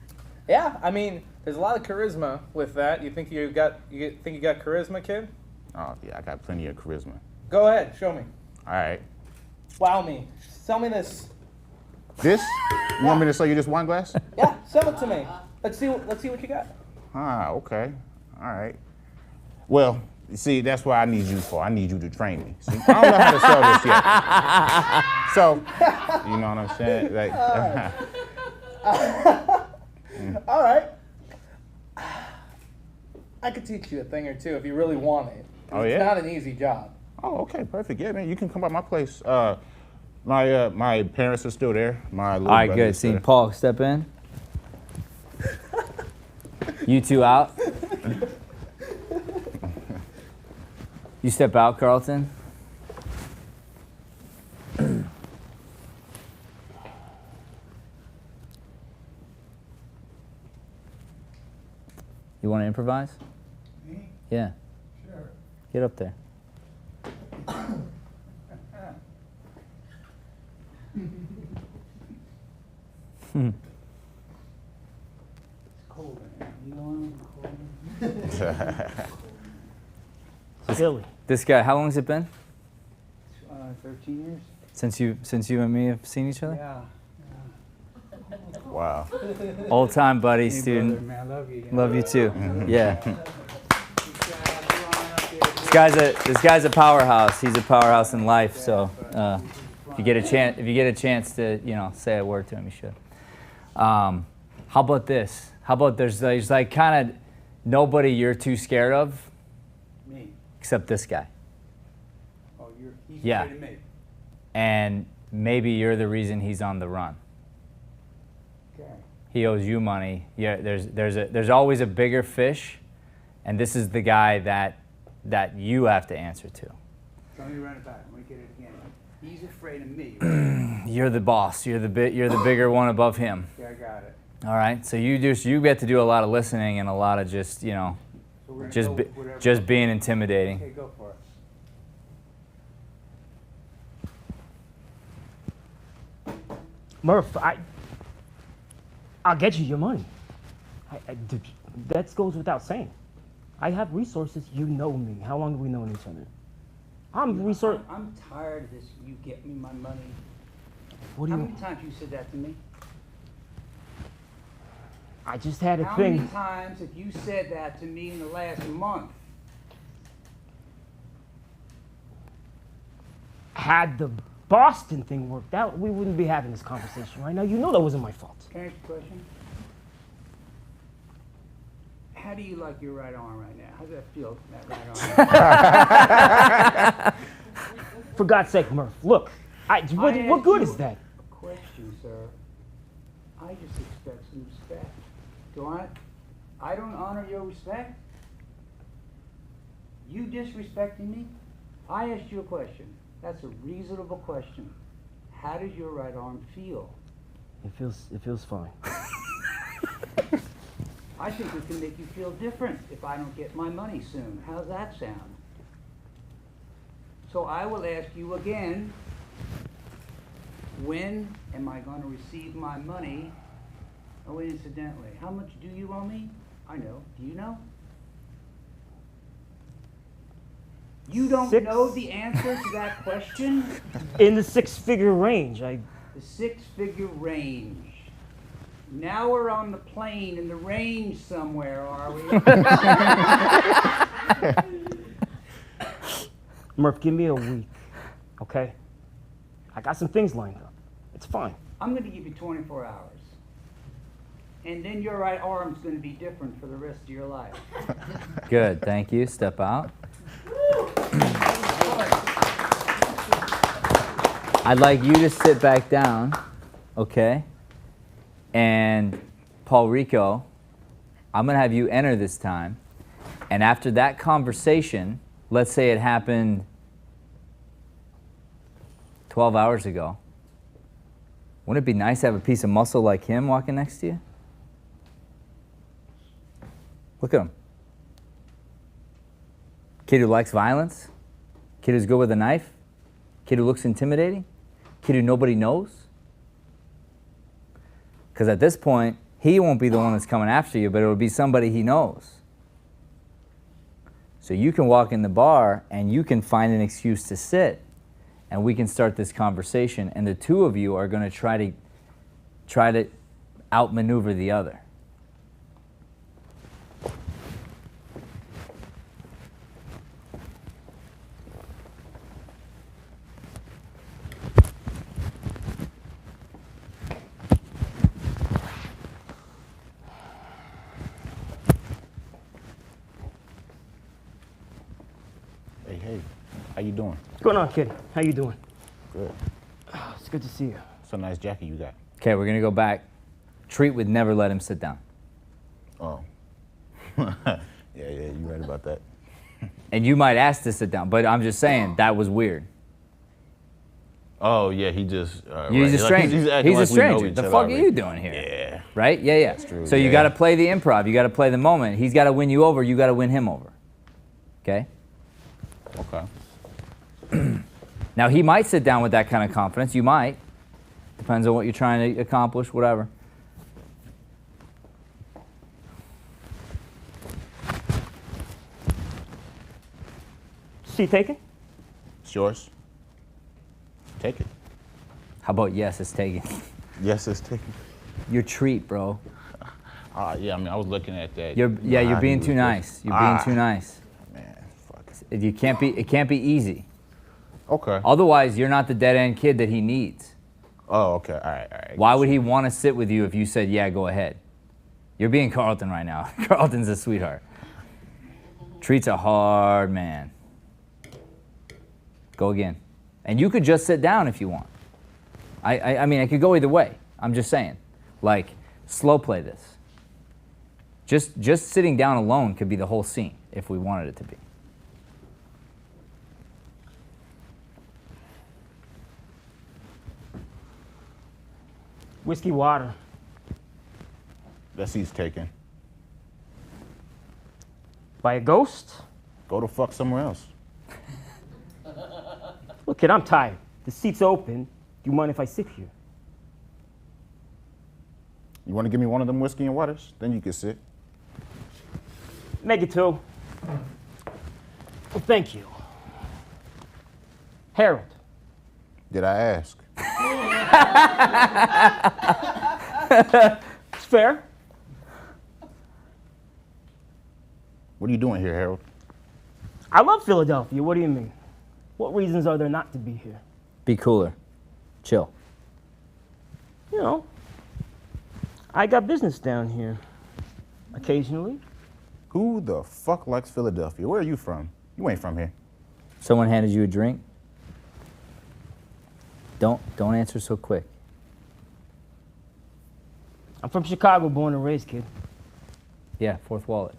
[SPEAKER 6] Yeah, I mean, there's a lot of charisma with that. You think you got charisma, kid?
[SPEAKER 5] Oh yeah, I got plenty of charisma.
[SPEAKER 6] Go ahead, show me.
[SPEAKER 5] All right.
[SPEAKER 6] Wow me. Sell me this.
[SPEAKER 5] This? You want me to sell you this wine glass?
[SPEAKER 6] Yeah, sell it to me. Let's see what you got.
[SPEAKER 5] Ah, okay. All right. Well, you see, that's what I need you for. I need you to train me. See, I don't know how to sell this yet. So, you know what I'm saying? Like,
[SPEAKER 6] All right. I could teach you a thing or two if you really want it.
[SPEAKER 5] Oh,
[SPEAKER 6] It's
[SPEAKER 5] yeah?
[SPEAKER 6] not an easy job.
[SPEAKER 5] oh, okay, perfect. Yeah, man, you can come by my place. My parents are still there. My little
[SPEAKER 4] All right,
[SPEAKER 5] brother
[SPEAKER 4] good.
[SPEAKER 5] is still
[SPEAKER 4] See
[SPEAKER 5] there.
[SPEAKER 4] Paul step in. You two out. You step out, Karlton. You want to improvise?
[SPEAKER 7] Me?
[SPEAKER 4] Yeah.
[SPEAKER 7] Sure.
[SPEAKER 4] Get up there.
[SPEAKER 7] It's cold in here. You know I'm cold.
[SPEAKER 1] Silly.
[SPEAKER 4] This guy, how long has it been
[SPEAKER 7] 13 years?
[SPEAKER 4] since you and me have seen each other?
[SPEAKER 7] Yeah.
[SPEAKER 5] Wow.
[SPEAKER 4] Old time buddy,
[SPEAKER 7] Hey,
[SPEAKER 4] student.
[SPEAKER 7] brother, man, I love you.
[SPEAKER 4] Love you too. Yeah.
[SPEAKER 7] This
[SPEAKER 4] This guy's a powerhouse. He's a powerhouse in life. So if you get a chance to say a word to him, you should. How about this? How about there's like kind of nobody you're too scared of
[SPEAKER 7] Me.
[SPEAKER 4] except this guy,
[SPEAKER 7] Oh, he's
[SPEAKER 4] Yeah.
[SPEAKER 7] afraid of me.
[SPEAKER 4] and maybe you're the reason he's on the run.
[SPEAKER 7] Okay.
[SPEAKER 4] He owes you money. Yeah, there's always a bigger fish, and this is the guy that you have to answer to.
[SPEAKER 7] Let me run it back. Let me get it again. He's afraid of me. Right?
[SPEAKER 4] You're the boss. You're the bigger one above him.
[SPEAKER 7] Yeah, I got it.
[SPEAKER 4] All right. So you get to do a lot of listening and a lot of just
[SPEAKER 7] So we're gonna
[SPEAKER 4] just
[SPEAKER 7] go
[SPEAKER 4] be,
[SPEAKER 7] whatever.
[SPEAKER 4] just being intimidating.
[SPEAKER 7] Okay, go for it.
[SPEAKER 1] Murph, I'll get you your money. That goes without saying. I have resources. You know me. How long have we known each other?
[SPEAKER 7] I'm tired of this. You get me my money.
[SPEAKER 1] What do
[SPEAKER 7] How
[SPEAKER 1] you?
[SPEAKER 7] many times you said that to me?
[SPEAKER 1] I just had a
[SPEAKER 7] How
[SPEAKER 1] thing.
[SPEAKER 7] many times have you said that to me in the last month?
[SPEAKER 1] Had the Boston thing worked out, we wouldn't be having this conversation right now. You know that wasn't my fault.
[SPEAKER 7] Can I ask you a question? How do you like your right arm right now? How does that feel, that right arm?
[SPEAKER 1] For God's sake, Murph, look. What
[SPEAKER 7] asked
[SPEAKER 1] good
[SPEAKER 7] you
[SPEAKER 1] is that?
[SPEAKER 7] A question, sir. I just expect some respect. I don't honor your respect? You disrespecting me? I asked you a question. That's a reasonable question. How does your right arm feel?
[SPEAKER 1] It feels fine.
[SPEAKER 7] I think it can make you feel different if I don't get my money soon. How's that sound? So I will ask you again, when am I going to receive my money? Oh, incidentally, how much do you owe me? I know. Do you know? You don't
[SPEAKER 1] Six.
[SPEAKER 7] know the answer to that question?
[SPEAKER 1] In the six-figure range.
[SPEAKER 7] The six-figure range. Now we're on the plane in the range somewhere, are we?
[SPEAKER 1] Murph, give me a week, okay? I got some things lined up. It's fine.
[SPEAKER 7] I'm going to give you 24 hours. And then your right arm's going to be different for the rest of your life.
[SPEAKER 4] Good. Thank you. Step out. I'd like you to sit back down, okay? And Paul Rico, I'm going to have you enter this time. And after that conversation, let's say it happened 12 hours ago. Wouldn't it be nice to have a piece of muscle like him walking next to you? Look at him. Kid who likes violence? Kid who's good with a knife? Kid who looks intimidating? Kid who nobody knows? Because at this point, he won't be the one that's coming after you, but it'll be somebody he knows. So you can walk in the bar and you can find an excuse to sit, and we can start this conversation, and the two of you are going to try to outmaneuver the other.
[SPEAKER 5] Hey, how you doing?
[SPEAKER 1] What's going on, kid? How you doing?
[SPEAKER 5] Good.
[SPEAKER 1] Oh, it's good to see you.
[SPEAKER 5] It's a nice jacket you got.
[SPEAKER 4] Okay, we're going to go back. Treat would never let him sit down.
[SPEAKER 5] Oh. yeah, you're right about that.
[SPEAKER 4] And you might ask to sit down, but I'm just saying, that was weird.
[SPEAKER 5] Oh, yeah, he just...
[SPEAKER 4] He's a stranger.
[SPEAKER 5] He's acting
[SPEAKER 4] He's a
[SPEAKER 5] like we know
[SPEAKER 4] stranger.
[SPEAKER 5] each
[SPEAKER 4] The
[SPEAKER 5] other
[SPEAKER 4] fuck are
[SPEAKER 5] already.
[SPEAKER 4] you doing here?
[SPEAKER 5] Yeah.
[SPEAKER 4] Right? Yeah, yeah.
[SPEAKER 5] That's true,
[SPEAKER 4] So you
[SPEAKER 5] yeah.
[SPEAKER 4] got to play the improv. You got to play the moment. He's got to win you over. You got to win him over. Okay?
[SPEAKER 5] Okay.
[SPEAKER 4] Now, he might sit down with that kind of confidence. You might. Depends on what you're trying to accomplish, whatever.
[SPEAKER 1] Seat taken?
[SPEAKER 5] It's yours. Take it.
[SPEAKER 4] How about yes, it's taken?
[SPEAKER 5] Yes, it's taken.
[SPEAKER 4] Your treat, bro.
[SPEAKER 5] Yeah, I mean, I was looking at that.
[SPEAKER 4] You're being
[SPEAKER 5] he
[SPEAKER 4] too
[SPEAKER 5] was
[SPEAKER 4] nice.
[SPEAKER 5] just-
[SPEAKER 4] You're being too nice.
[SPEAKER 5] Man, fuck.
[SPEAKER 4] It can't be easy.
[SPEAKER 5] Okay.
[SPEAKER 4] Otherwise, you're not the dead end kid that he needs.
[SPEAKER 5] Oh, okay. All right.
[SPEAKER 4] Why would he want to sit with you if you said, yeah, go ahead? You're being Karlton right now. Karlton's a sweetheart. Treat's a hard man. Go again. And you could just sit down if you want. I mean, I could go either way. I'm just saying. Like, slow play this. Just sitting down alone could be the whole scene if we wanted it to be.
[SPEAKER 1] Whiskey water.
[SPEAKER 5] That seat's taken.
[SPEAKER 1] By a ghost?
[SPEAKER 5] Go to fuck somewhere else.
[SPEAKER 1] Look, kid, I'm tired. The seat's open. Do you mind if I sit here?
[SPEAKER 5] You want to give me one of them whiskey and waters? Then you can sit.
[SPEAKER 1] Make it two. Well, thank you. Harold.
[SPEAKER 5] Did I ask?
[SPEAKER 1] It's fair.
[SPEAKER 5] What are you doing here, Harold?
[SPEAKER 1] I love Philadelphia. What do you mean? What reasons are there not to be here?
[SPEAKER 4] Be cooler. Chill.
[SPEAKER 1] You know, I got business down here. Occasionally.
[SPEAKER 5] Who the fuck likes Philadelphia? Where are you from? You ain't from here.
[SPEAKER 4] Someone handed you a drink? Don't answer so quick.
[SPEAKER 1] I'm from Chicago, born and raised, kid.
[SPEAKER 4] Yeah, fourth wall it.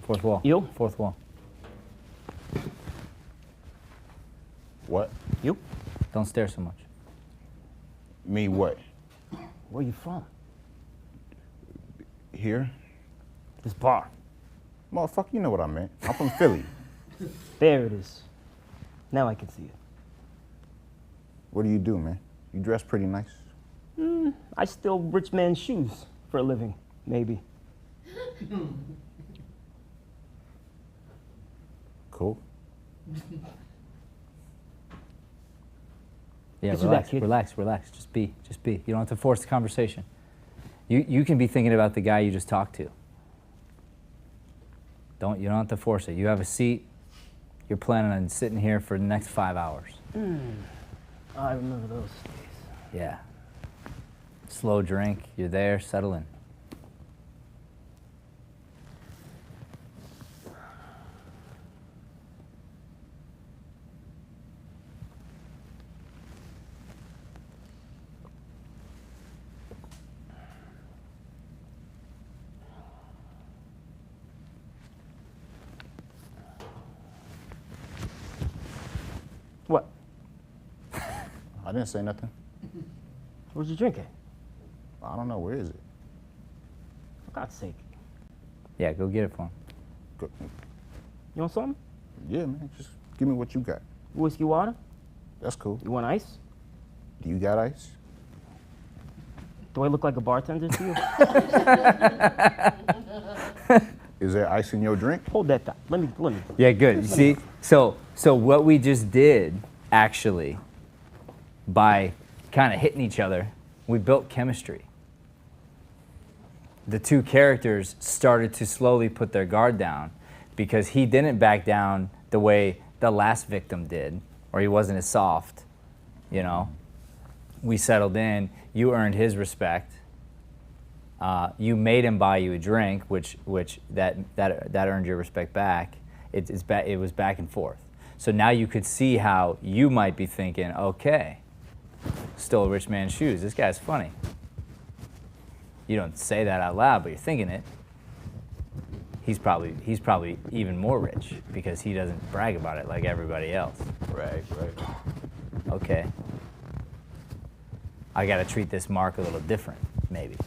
[SPEAKER 4] Fourth wall.
[SPEAKER 1] You?
[SPEAKER 4] Fourth wall.
[SPEAKER 5] What?
[SPEAKER 1] You?
[SPEAKER 4] Don't stare so much.
[SPEAKER 5] Me what?
[SPEAKER 1] Where you from?
[SPEAKER 5] Here?
[SPEAKER 1] This bar.
[SPEAKER 5] Motherfucker, you know what I meant. I'm from Philly.
[SPEAKER 1] There it is. Now I can see it.
[SPEAKER 5] What do you do, man? You dress pretty nice.
[SPEAKER 1] I steal rich man's shoes for a living, maybe.
[SPEAKER 5] Cool.
[SPEAKER 4] Yeah,
[SPEAKER 1] Get you that,
[SPEAKER 4] relax,
[SPEAKER 1] kid.
[SPEAKER 4] relax. Just be. You don't have to force the conversation. You can be thinking about the guy you just talked to. You don't have to force it. You have a seat. You're planning on sitting here for the next 5 hours.
[SPEAKER 1] I remember those days.
[SPEAKER 4] Yeah. Slow drink. You're there. Settle in.
[SPEAKER 1] What?
[SPEAKER 5] I didn't say nothing.
[SPEAKER 1] Where's your drink at?
[SPEAKER 5] I don't know. Where is it?
[SPEAKER 1] For God's sake.
[SPEAKER 4] Yeah, go get it for him.
[SPEAKER 5] Go-
[SPEAKER 1] You want something?
[SPEAKER 5] Yeah, man. Just give me what you got.
[SPEAKER 1] Whiskey water?
[SPEAKER 5] That's cool.
[SPEAKER 1] You want ice?
[SPEAKER 5] Do you got ice?
[SPEAKER 1] Do I look like a bartender to you?
[SPEAKER 5] Is there ice in your drink?
[SPEAKER 1] Hold that thought. Let me.
[SPEAKER 4] Yeah, good. You see, so what we just did actually, by kind of hitting each other, we built chemistry. The two characters started to slowly put their guard down because he didn't back down the way the last victim did, or he wasn't as soft, you know. We settled in. You earned his respect. You made him buy you a drink, which that earned your respect back. It was back and forth. So now you could see how you might be thinking, okay, stole a rich man's shoes. This guy's funny. You don't say that out loud, but you're thinking it. He's probably even more rich because he doesn't brag about it like everybody else.
[SPEAKER 5] Right.
[SPEAKER 4] Okay. I got to treat this Mark a little different, maybe.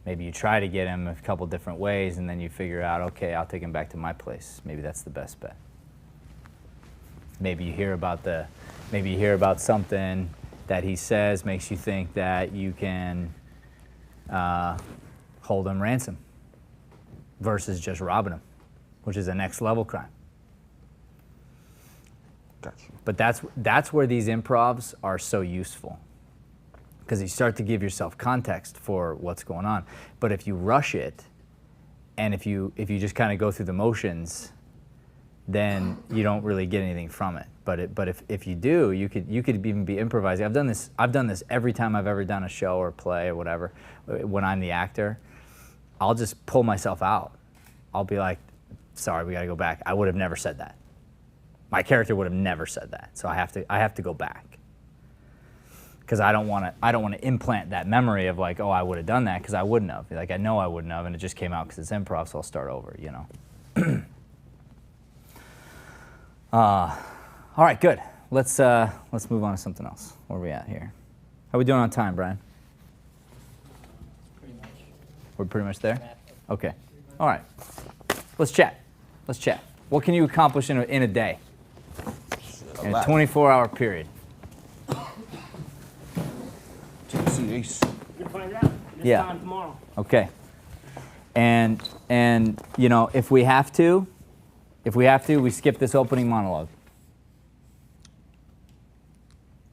[SPEAKER 4] Maybe you try to get him a couple different ways, and then you figure out, okay, I'll take him back to my place. Maybe that's the best bet. Maybe you hear about something that he says makes you think that you can hold him ransom versus just robbing him, which is a next level crime.
[SPEAKER 5] Gotcha.
[SPEAKER 4] But that's where these improvs are so useful, because you start to give yourself context for what's going on. But if you rush it, and if you just kind of go through the motions, then you don't really get anything from it. But if you do, you could even be improvising. I've done this every time I've ever done a show or play or whatever. When I'm the actor, I'll just pull myself out. I'll be like, sorry, we got to go back. I would have never said that. My character would have never said that. So I have to go back. Because I don't want to implant that memory of like, oh, I would have done that, because I wouldn't have. Like, I know I wouldn't have, and it just came out because it's improv, so I'll start over, you know. All right, good. Let's move on to something else. Where are we at here? How are we doing on time, Brian?
[SPEAKER 3] Pretty much.
[SPEAKER 4] We're pretty much there? Okay. All right. Let's chat. What can you accomplish in a day? In a 24-hour period?
[SPEAKER 1] You'll find out. This time tomorrow.
[SPEAKER 4] Okay. And you know, if we have to, we skip this opening monologue.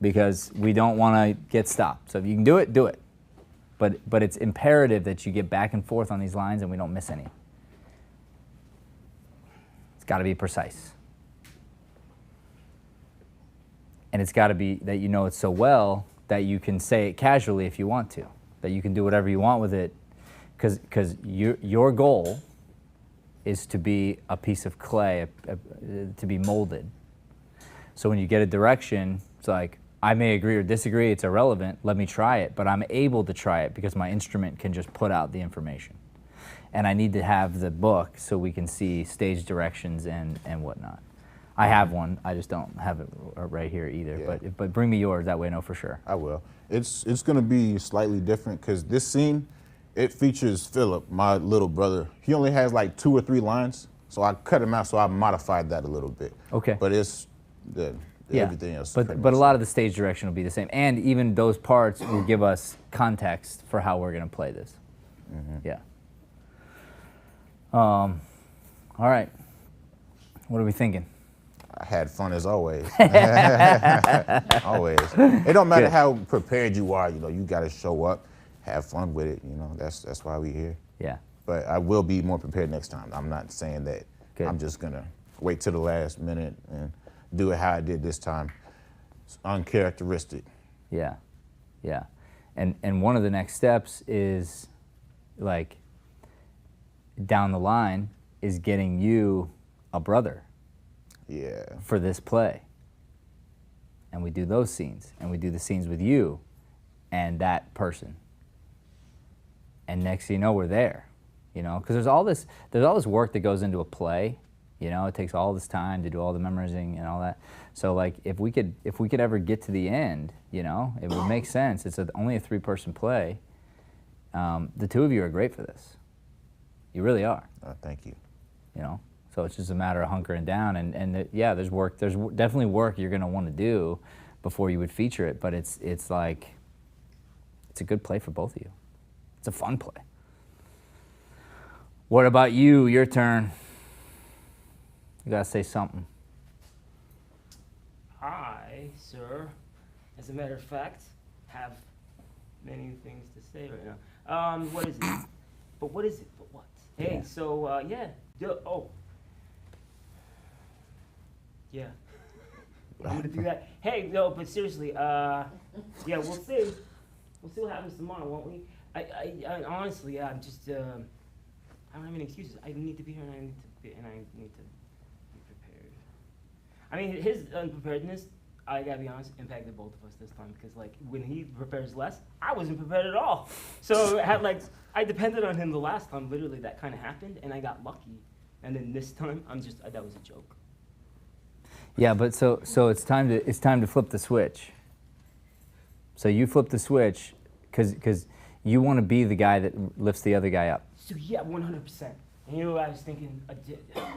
[SPEAKER 4] Because we don't want to get stopped. So if you can do it, do it. But it's imperative that you get back and forth on these lines and we don't miss any. It's got to be precise. And it's got to be that you know it so well that you can say it casually if you want to, that you can do whatever you want with it, because your goal is to be a piece of clay, to be molded. So when you get a direction, it's like, I may agree or disagree, it's irrelevant, let me try it, but I'm able to try it because my instrument can just put out the information. And I need to have the book so we can see stage directions and whatnot. I have one, I just don't have it right here either,
[SPEAKER 5] Yeah.
[SPEAKER 4] but bring me yours, that way I know for sure.
[SPEAKER 5] I will. It's going to be slightly different because this scene, it features Philip, my little brother. He only has like 2 or 3 lines, so I cut him out, so I modified that a little bit.
[SPEAKER 4] Okay.
[SPEAKER 5] But it's everything else.
[SPEAKER 4] But a lot of the stage direction will be the same, and even those parts will give us context for how we're going to play this. Mm-hmm. Yeah. All right. What are we thinking?
[SPEAKER 5] I had fun as always. Always. It don't matter how prepared you are, you know, you got to show up, have fun with it, you know, that's why we're here.
[SPEAKER 4] Yeah.
[SPEAKER 5] But I will be more prepared next time. I'm not saying that
[SPEAKER 4] Good.
[SPEAKER 5] I'm just going to wait till the last minute and do it how I did this time. It's uncharacteristic.
[SPEAKER 4] Yeah. Yeah. And one of the next steps is, like, down the line is getting you a brother.
[SPEAKER 5] Yeah.
[SPEAKER 4] For this play. And we do those scenes, and we do the scenes with you and that person. And next thing you know, we're there, you know, because there's all this work that goes into a play, you know. It takes all this time to do all the memorizing and all that. So like, if we could ever get to the end, you know, it would make sense. It's only a 3-person play. The 2 of you are great for this. You really are.
[SPEAKER 5] Thank you.
[SPEAKER 4] You know. So it's just a matter of hunkering down, and yeah, there's definitely work you're going to want to do before you would feature it, but it's like, It's a good play for both of you. It's a fun play. What about you? Your turn. You gotta say something.
[SPEAKER 1] I, sir, as a matter of fact, have many things to say right now. What is it? But what is it? But what? Hey,
[SPEAKER 4] Yeah.
[SPEAKER 1] so, yeah. Oh. Yeah. I'm gonna do that. Hey, no, but seriously, yeah, we'll see. We'll see what happens tomorrow, won't we? I honestly, I'm just, I don't have any excuses. I need to be here, and I need to be prepared. I mean, his unpreparedness, I gotta be honest, impacted both of us this time, because like when he prepares less, I wasn't prepared at all. So I depended on him the last time. Literally, that kind of happened, and I got lucky. And then this time, that was a joke.
[SPEAKER 4] Yeah, but so it's time to flip the switch. So you flip the switch because you want to be the guy that lifts the other guy up.
[SPEAKER 1] So yeah, 100%. And you know what I was thinking,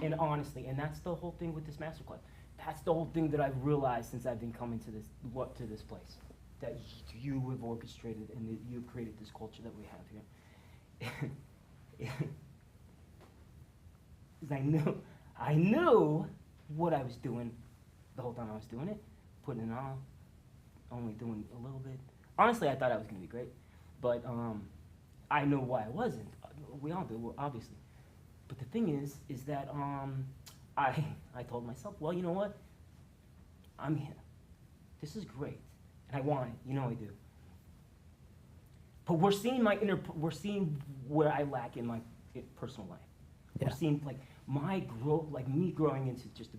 [SPEAKER 1] and honestly, and that's the whole thing with this masterclass. That's the whole thing that I've realized since I've been coming to this place, that you have orchestrated and that you've created this culture that we have here. Because I knew what I was doing the whole time I was doing it, putting it on, only doing a little bit. Honestly, I thought I was gonna be great, but I know why I wasn't. We all do, obviously. But the thing is that I told myself, well, you know what? I'm here. This is great, and I want it. You know I do. But we're seeing we're seeing where I lack in my personal life.
[SPEAKER 4] Yeah.
[SPEAKER 1] We're seeing like my growth, like me growing into just a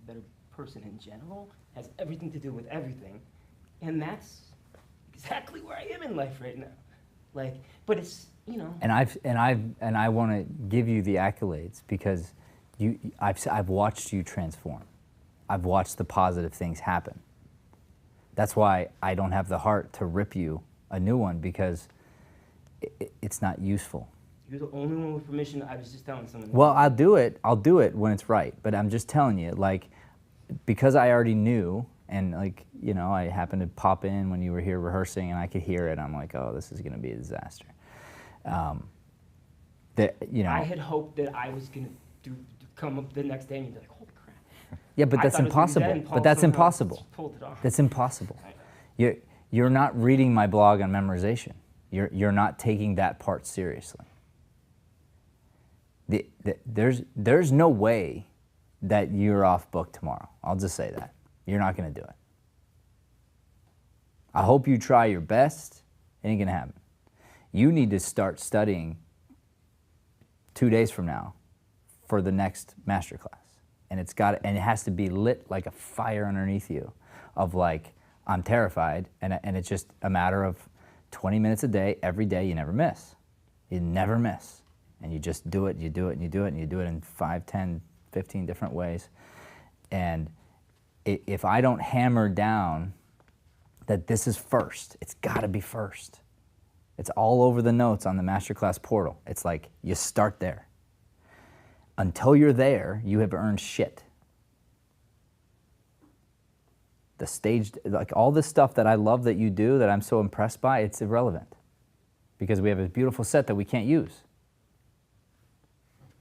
[SPEAKER 1] better person in general, has everything to do with everything, and that's exactly where I am in life right now. Like, but it's, you know.
[SPEAKER 4] And I want to give you the accolades because I've watched you transform. I've watched the positive things happen. That's why I don't have the heart to rip you a new one, because it's not useful.
[SPEAKER 1] You're the only one with permission. I was just telling someone.
[SPEAKER 4] Well, I'll do it when it's right. But I'm just telling you, like, because I already knew, and like, you know, I happened to pop in when you were here rehearsing, and I could hear it. I'm like, oh, this is going to be a disaster. You know.
[SPEAKER 1] I had hoped that I was going to come up the next day and you'd be like, holy crap.
[SPEAKER 4] Yeah, but that's impossible. But that's impossible.
[SPEAKER 1] Pulled it off.
[SPEAKER 4] That's impossible. You're not reading my blog on memorization. You're not taking that part seriously. There's no way that you're off book tomorrow. I'll just say that. You're not going to do it. I hope you try your best. It ain't going to happen. You need to start studying 2 days from now for the next masterclass. And it has to be lit like a fire underneath you of like, I'm terrified, and it's just a matter of 20 minutes a day, every day. You never miss. You never miss. And you just do it, you do it, and you do it, and you do it in 5, 10, 15 different ways. And if I don't hammer down that this is first, it's got to be first. It's all over the notes on the masterclass portal. It's like you start there. Until you're there, you have earned shit. The stage, like all this stuff that I love that you do, that I'm so impressed by, it's irrelevant. Because we have a beautiful set that we can't use.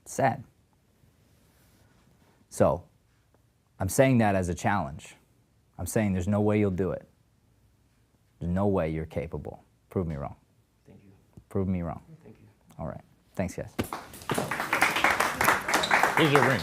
[SPEAKER 4] It's sad. So, I'm saying that as a challenge. I'm saying there's no way you'll do it. There's no way you're capable. Prove me wrong.
[SPEAKER 1] Thank you.
[SPEAKER 4] Prove me wrong.
[SPEAKER 1] Thank you.
[SPEAKER 4] All right. Thanks, guys.
[SPEAKER 5] Here's your ring.